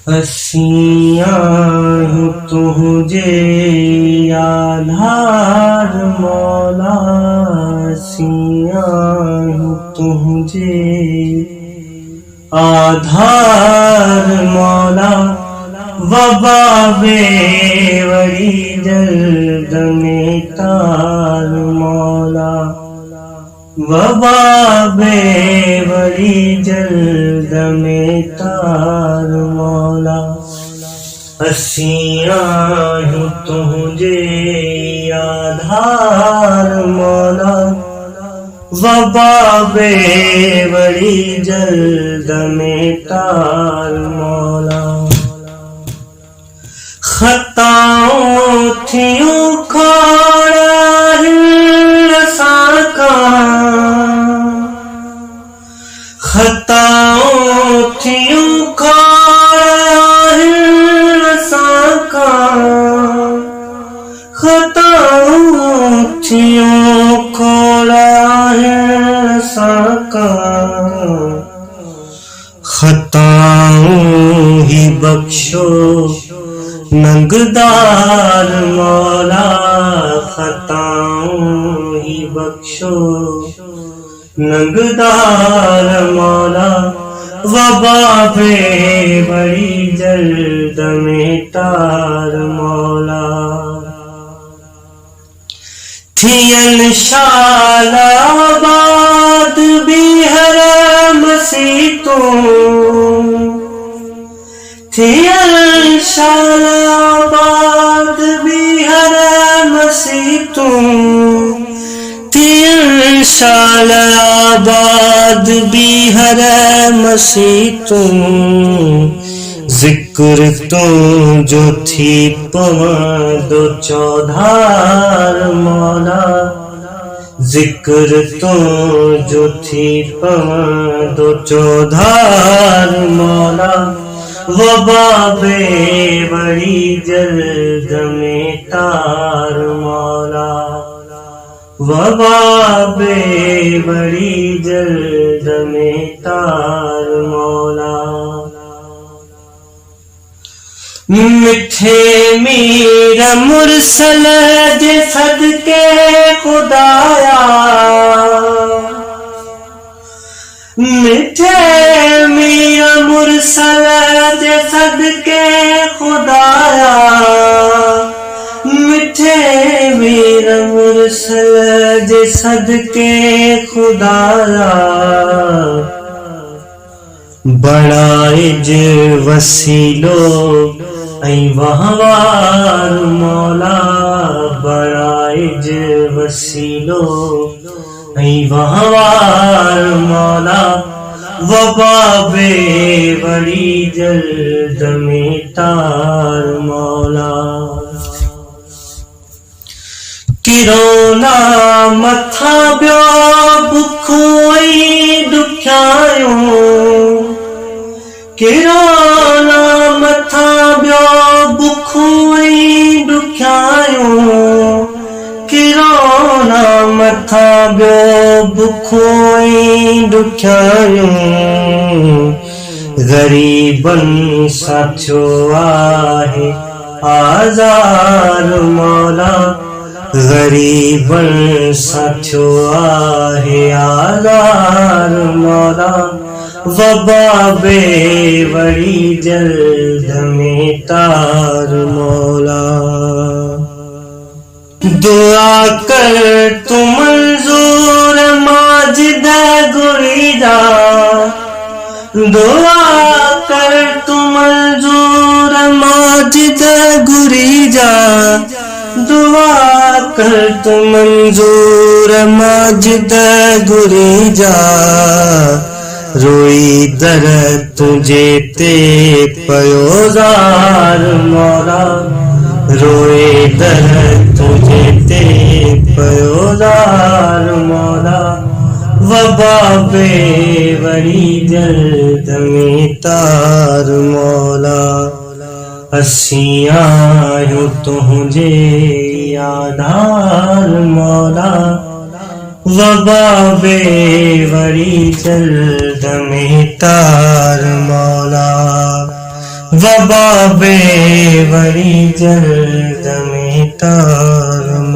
हसियाँ तुझे आधार मौला, हसियाँ तुझे आधार मौला। वबा बेवड़ी जल्द में तार मौला, वबा बेवड़ी जल्द में तार मौला। हसियाँ तुझे आधार मौला, वबा बेवड़ी जल्द में तार मौला। खताओं थियों खाड़ा साका, खताओं थियों खाड़ा साका, खताओं थियों खोड़ा साका। खताओं ही बख्शो नंगदार मौला, खताओं ही बख्शो नंगदार मौला। वबा बेवड़ी जल्द में तार मौला। थियन शालाबाद भी हरम सीतों, थियन शालाबाद भी हरम सीतों, थियन शालाबाद भी हरम सीतों। जिक्र तो जो थी पवन दो चौधार मौला, जिक्र तो जो थी पवन दो चौधार मौला। वबा बेवड़ी जल्द में तार मौला, वबा बेवड़ी जल्द में तार मौला। मिठे मीर मुरसल दे सदके खुदाया, मिठे मीर मुरसल दे सदके खुदाया, मिठे मीर मुरसल दे सदके खुदाया। बड़ा इज वसीलो ऐ वहवार मौला, बड़ा इज वसीलो ऐ वहवार मौला। वबा बेवड़ी जल्द में तार मौला। किरोना मथा ब्यो बुखो ऐ दुख्यायो, किरोना मथा ब्यो बुखो ऐ दुख्यायो, किरोना मथा ब्यो बुखो ऐ दुख्यायो। गरीबन साथियो आहे आज़ार मौला, गरीबन साथियो आहे आज़ार मौला। वबा बेवड़ी जल्द में तार मौला। दुआ कर तू मंजूर माजिद गुरीदा, दुआ कर तू मंजूर माजिद गुरीजा, दुआ कर तू मंजूर माजिद गुरीजा। रोई दर तुझे ते पयोजार मौला, रोए दर तुझे ते पयोजार मौला। वबा बेवड़ी जल्द में तार मौला। हसियाँ तुझे आधार मौला, वबा बेवड़ी जल्द में तार मौला। वबा बेवड़ी जल्द में तार